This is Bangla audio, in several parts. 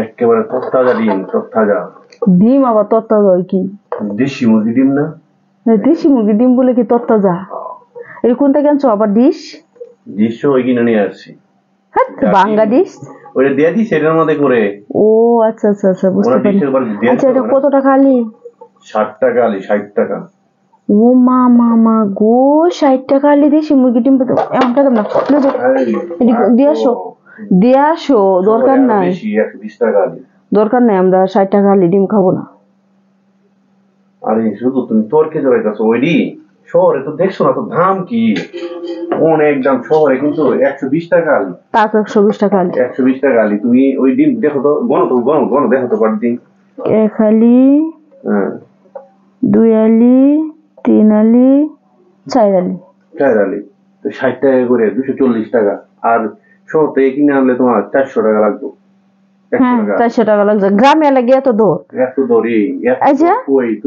একেবারে তরতাজা ডিম, তরতাজা ডিম। আবার তরতাজা কি? দেশি মুরগি ডিম না? দেশি মুরগি ডিম বলে কি তরতাজা? এই কোনটা কেনছো আবার? ডিশ ওই কিনে নিয়ে আসছি। বাংলা ডিশ ওইটা দিয়ে দিস এটার মধ্যে করে। ও আচ্ছা আচ্ছা আচ্ছা, বুঝতে পারছি। আচ্ছা, এটা কত টাকা আলি? 60 টাকা আলি। 60 টাকা। ও মা মা মা গো, 60 টাকা আলি দেশি মুরগি ডিম। এমন টাকা না, দিয়ে আসো, দিয়ে আসো। দরকার নাই, 120 টাকা আলি। দরকার নাই, আমরা 60 টাকা আলি ডিম খাবো না। আরে শুধু তুমি তর্কে জড়াইতেছো। ওইডি শহরে তো দেখছো না তো দাম কি, অনেক দাম শহরে, কিন্তু 120 টাকা আলি। তাক 120 টাকা আলি। 120 টাকা আলি। তুমি ওই ডিম দেখো তো, গণ দেখো তো কত ডিম। 1 আলি, 2 আলি, 3 আলি, 4 আলি। 4 আলি তো 60 টাকা করে, 240 টাকা। আর শহর থেকে কিনে আনলে তোমার 400 টাকা লাগবে। হ্যাঁ, 400 টাকা লাগবে। গ্রামে লাগে এত দূর, এত দূরে। আচ্ছা,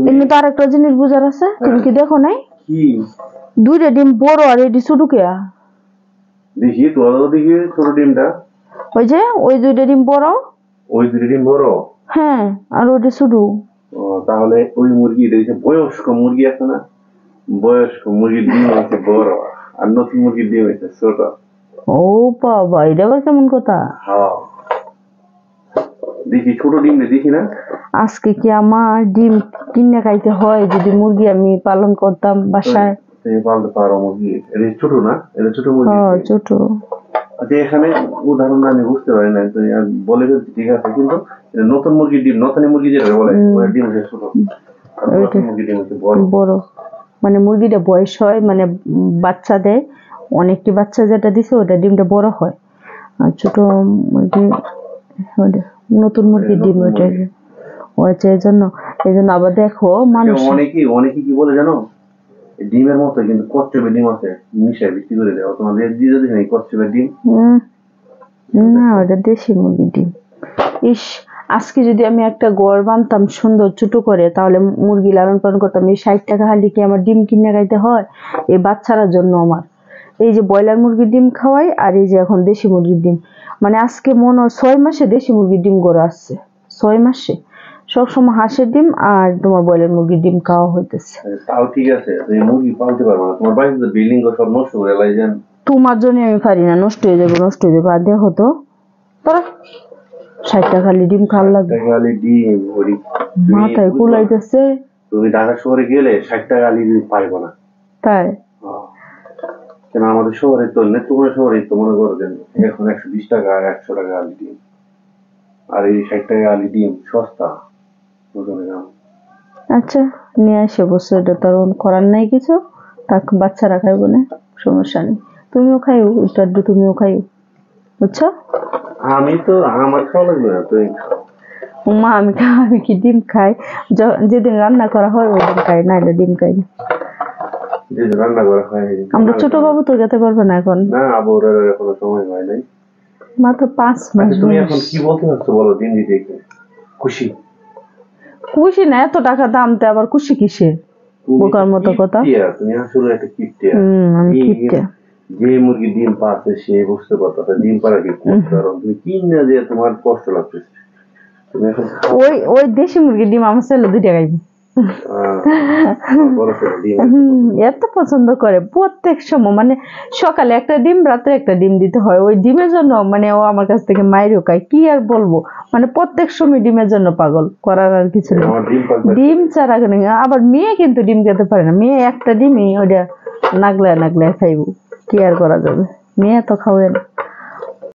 এমনি তো আরেকটা জিনিস বুঝার আছে, তুমি কি দেখো নাই? কি? 2টা ডিম বড় আর এটি ছোট কে? দেখি তো, ওদিকে ছোট ডিমটা। ওই যে ওই 2টা ডিম বড়। ওই 2টা ডিম বড়? হ্যাঁ, আর ওটা ছোট। তাহলে ওই মুরগি, বয়স্ক মুরগি আছে না, বয়স্ক মুরগির ডিম হচ্ছে বড়, আর নতুন মুরগির ডিম হচ্ছে ছোট। ও বাবা, এটা আবার কেমন কথা? দেখি ছোট ডিম দেখি না। আজকে কি আমার ডিম কিনে খাইতে হয়? যদি মুরগি আমি পালন করতাম বাসায়। তুমি পালতে পারো মুরগি? এটা ছোট না? এটা ছোট মুরগি? হ্যাঁ, ছোট। আচ্ছা, এখানে উদাহরণ আমি বুঝতে পারি না, তুমি বলে ফেলছি, ঠিক আছে, কিন্তু নতুন মুরগির ডিম, নতুন মুরগি যেটা বলে, ডিম হচ্ছে ছোট, আর নতুন মুরগির ডিম হচ্ছে বড়। মানে মুরগিটা বয়স হয়, মানে বাচ্চা দেয়, অনেকটি বাচ্চা যেটা দিছে ওটা ডিমটা বড় হয়। আর ছোট মুরগি, নতুন মুরগির ডিম ওটা হচ্ছে। এই জন্য আবার দেখো মানুষ অনেকে কি বলে জানো, ডিমের মতো কিন্তু কচ্ছপের ডিম আছে, মিশাই বিক্রি করে দেওয়া। তোমাদের দিয়ে যদি নেই কচ্ছপের ডিম, না, ওটা দেশি মুরগির ডিম। ইস, আজকে যদি আমি একটা ঘর বানতাম সুন্দর ছোট করে, তাহলে মুরগি লালন পালন করতাম। এই 60 টাকা হালি কি আমার ডিম কিনে খাইতে হয়? এই বাচ্চারার জন্য আমার এই যে ব্রয়লার মুরগির ডিম খাওয়াই, আর এই যে এখন দেশি মুরগির ডিম। মানে আজকে মনে হয় 6 মাসে দেশি মুরগির ডিম গড়ে আসছে। 6 মাসে সবসময় হাঁসের ডিম আর তোমার ব্রয়লার মুরগির ডিম খাওয়া হইতেছে। তাও ঠিক আছে, তুমি মুরগি পালতে পারবে না, তোমার বাড়িতে বিল্ডিং সব নষ্ট করে লাইছেন। তোমার জন্য আমি পারি না, নষ্ট হয়ে যাবে, নষ্ট হয়ে যাবে। আর দেখো তো তোরা 60 টাকা ডিম খাওয়ার লাগবে। ডিম মাথায় কুলাইতেছে। তুমি ঢাকা শহরে গেলে 60 টাকা আলি ডিম পাইবো না। তাই? কেন, আমাদের শহরে তো, তোমার শহরে তো মনে করো এখন 120 টাকা আর 100 টাকা আলি ডিম, আর এই 60 টাকা আলি ডিম সস্তা। আচ্ছা, নিয়ে আসে বসে, এটা তো করার নাই কিছু। তাক বাচ্চারা খাইব না, সমস্যা নেই। তুমিও খাইও, একটু তুমিও খাইও, বুঝছো? আমি তো, আমার খাওয়া লাগবে না, তুই মা, আমি কি ডিম খাই? যেদিন রান্না করা হয় ওই দিন খাই, নাইলে ডিম খাই না। রান্না করা হয় আমরা ছোট বাবু তো যেতে পারবে না এখন। না, আবুর এখনো সময় হয় নাই, মাত্র 5 মাস। তুমি এখন কি বলতে চাচ্ছো বলো? দিন দিতে খুশি? খুশি না, এত টাকা দামতে আবার খুশি কিসে? বোকার মতো কথা। তুমি আসলে একটা কিপটিয়া। আমি কিপটিয়া। যে মুরগি ডিম পাচ্ছে সে বুঝতে পারতো ডিম পাড়া কি করতে পারো, তুমি কি না যে তোমার কষ্ট লাগতেছে। তুমি এখন ওই দেশি মুরগির ডিম আমার ছেলে 2 টাকা খাইবে। এত পছন্দ করে, প্রত্যেক সময় মানে সকালে একটা ডিম, রাতে একটা ডিম দিতে হয়। ওই ডিমের জন্য মানে ও আমার কাছ থেকে মাইরও খায়, কি আর বলবো। মানে প্রত্যেক সময় ডিমের জন্য পাগল, করার আর কিছু নেই। ডিম ছাড়া আবার মেয়ে কিন্তু ডিম খেতে পারে না। মেয়ে একটা ডিমই ওটা নাগলায় খাইব, কি আর করা যাবে, মেয়ে তো খাওয়ায় না।